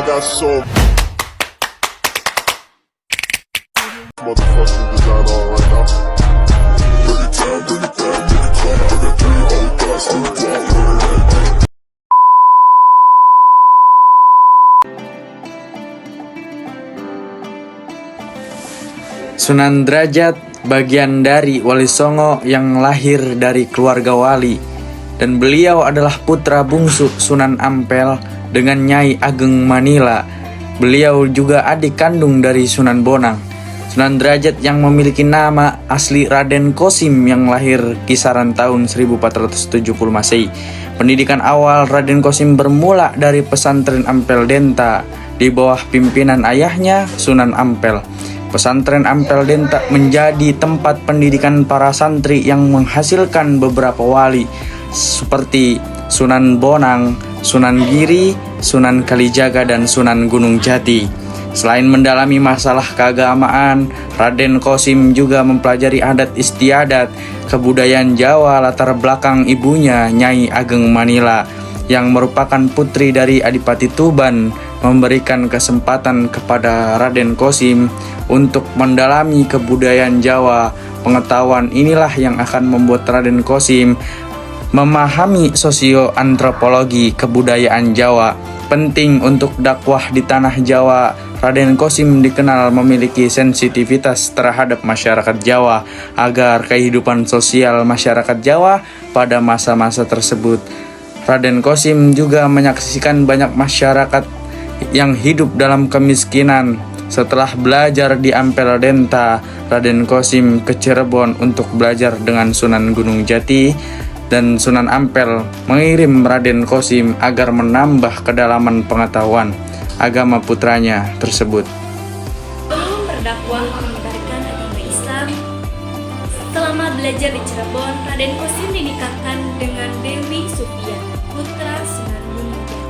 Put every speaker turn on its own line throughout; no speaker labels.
got so motherfucking design on right now. Bring it down, bring it down, bring it down. I got 3 old guys to the wall.
Sunan Derajat bagian dari Wali Songo yang lahir dari keluarga wali, dan beliau adalah putra bungsu Sunan Ampel dengan Nyai Ageng Manila. Beliau juga adik kandung dari Sunan Bonang. Sunan Derajat yang memiliki nama asli Raden Kosim yang lahir kisaran tahun 1470 Masehi. Pendidikan awal Raden Kosim bermula dari pesantren Ampel Denta di bawah pimpinan ayahnya Sunan Ampel. Pesantren Ampel Denta menjadi tempat pendidikan para santri yang menghasilkan beberapa wali seperti Sunan Bonang, Sunan Giri, Sunan Kalijaga, dan Sunan Gunung Jati. Selain mendalami masalah keagamaan, Raden Kosim juga mempelajari adat istiadat, kebudayaan Jawa latar belakang ibunya Nyai Ageng Manila yang merupakan putri dari Adipati Tuban, memberikan kesempatan kepada Raden Kosim untuk mendalami kebudayaan Jawa. Pengetahuan inilah yang akan membuat Raden Kosim memahami sosioantropologi kebudayaan Jawa. Penting untuk dakwah di tanah Jawa, Raden Kosim dikenal memiliki sensitivitas terhadap masyarakat Jawa agar kehidupan sosial masyarakat Jawa pada masa-masa tersebut. Raden Kosim juga menyaksikan banyak masyarakat yang hidup dalam kemiskinan. Setelah belajar di Ampel Denta, Raden Kosim ke Cirebon untuk belajar dengan Sunan Gunung Jati, dan Sunan Ampel mengirim Raden Kosim agar menambah kedalaman pengetahuan agama putranya tersebut.
Belum berdakwah menyebarkan agama Islam, selama belajar di Cirebon, Raden Kosim dinikahkan dengan Dewi Sufia, putra Sunan Gunung Jati.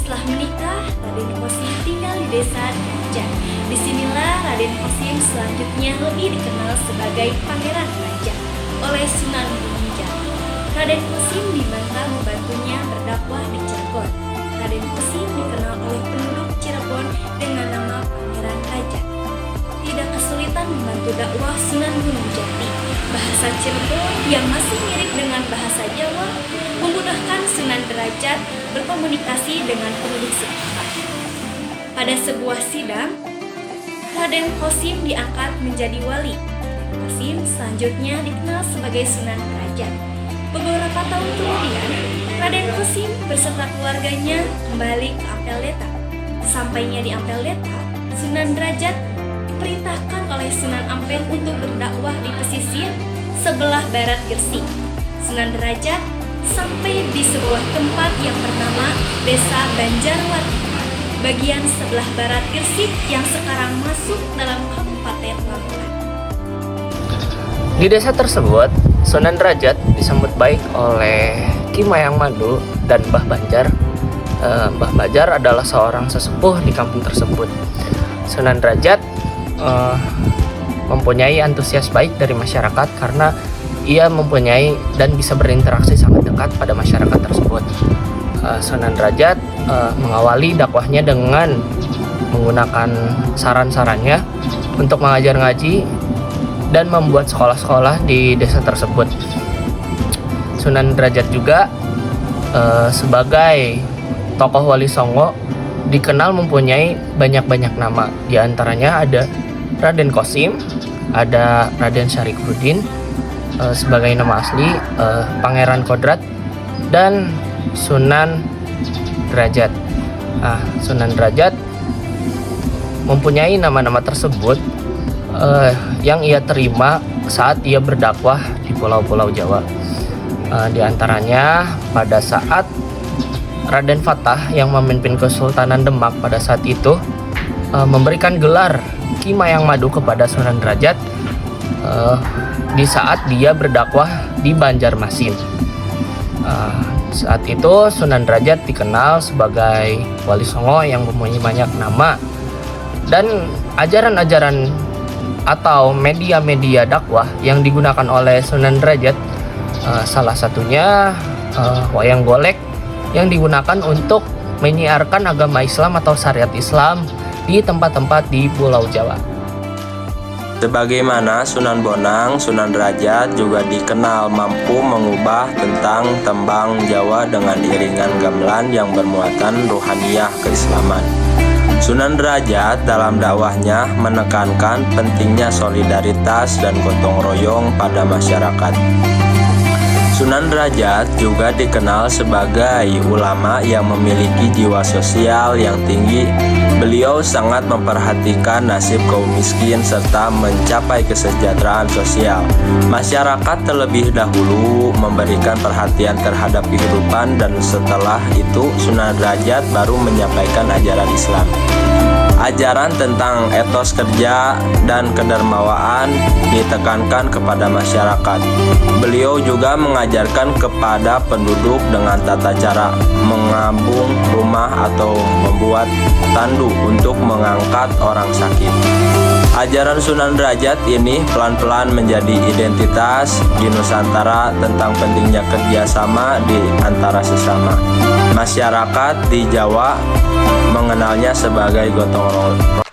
Setelah menikah, Raden Kosim tinggal di desa Derajat. Disinilah Raden Kosim selanjutnya lebih dikenal sebagai Pangeran Raja oleh Sunan Gunung Jati. Raden Kosim diminta membantunya berdakwah di Cirebon. Raden Kosim dikenal oleh penduduk Cirebon dengan nama Pangeran Raja. Tidak kesulitan membantu dakwah Sunan Gunung Jati. Bahasa Cirebon yang masih mirip dengan bahasa Jawa memudahkan Sunan Derajat berkomunikasi dengan penduduk setempat. Pada sebuah sidang, Raden Kosim diangkat menjadi wali. Raden Kosim selanjutnya dikenal sebagai Sunan Derajat. Beberapa tahun kemudian, Raden Kosim beserta keluarganya kembali ke Ampel Denta. Sampainya di Ampel Denta, Sunan Derajat diperintahkan oleh Sunan Ampel untuk berdakwah di pesisir sebelah barat Gresik. Sunan Derajat sampai di sebuah tempat yang bernama Desa Banjarwati, bagian sebelah barat Gresik yang sekarang masuk dalam Kabupaten Lamongan.
Di desa tersebut, Sunan Derajat disambut baik oleh Ki Mayang Madu dan Mbah Banjar. Mbah Banjar adalah seorang sesepuh di kampung tersebut. Sunan Derajat mempunyai antusias baik dari masyarakat karena ia mempunyai dan bisa berinteraksi sangat dekat pada masyarakat tersebut. Sunan Derajat mengawali dakwahnya dengan menggunakan saran-sarannya untuk mengajar ngaji dan membuat sekolah-sekolah di desa tersebut. Sunan Derajat juga sebagai tokoh Wali Songo dikenal mempunyai banyak-banyak nama. Di antaranya ada Raden Kosim, ada Raden Syarikuddin, sebagai nama asli Pangeran Kodrat, dan Sunan Derajat. Sunan Derajat mempunyai nama-nama tersebut yang ia terima saat ia berdakwah di pulau-pulau Jawa. Di antaranya pada saat Raden Fatah yang memimpin Kesultanan Demak pada saat itu memberikan gelar Ki Mayang Madu kepada Sunan Derajat di saat dia berdakwah di Banjarmasin. Saat itu Sunan Derajat dikenal sebagai Wali Songo yang mempunyai banyak nama, dan ajaran-ajaran atau media-media dakwah yang digunakan oleh Sunan Derajat, salah satunya wayang golek yang digunakan untuk menyiarkan agama Islam atau syariat Islam di tempat-tempat di Pulau Jawa.
Sebagaimana Sunan Bonang, Sunan Derajat juga dikenal mampu mengubah tentang tembang Jawa dengan iringan gamelan yang bermuatan ruhaniyah keislaman. Sunan Derajat dalam dakwahnya menekankan pentingnya solidaritas dan gotong royong pada masyarakat. Sunan Derajat juga dikenal sebagai ulama yang memiliki jiwa sosial yang tinggi. Beliau sangat memperhatikan nasib kaum miskin serta mencapai kesejahteraan sosial. Masyarakat terlebih dahulu memberikan perhatian terhadap kehidupan, dan setelah itu Sunan Derajat baru menyampaikan ajaran Islam. Ajaran tentang etos kerja dan kedermawaan ditekankan kepada masyarakat. Beliau juga mengajarkan kepada penduduk dengan tata cara mengambung rumah atau membuat tandu untuk mengangkat orang sakit. Ajaran Sunan Derajat ini pelan-pelan menjadi identitas di Nusantara tentang pentingnya kerjasama di antara sesama. Masyarakat di Jawa mengenalnya sebagai gotong royong.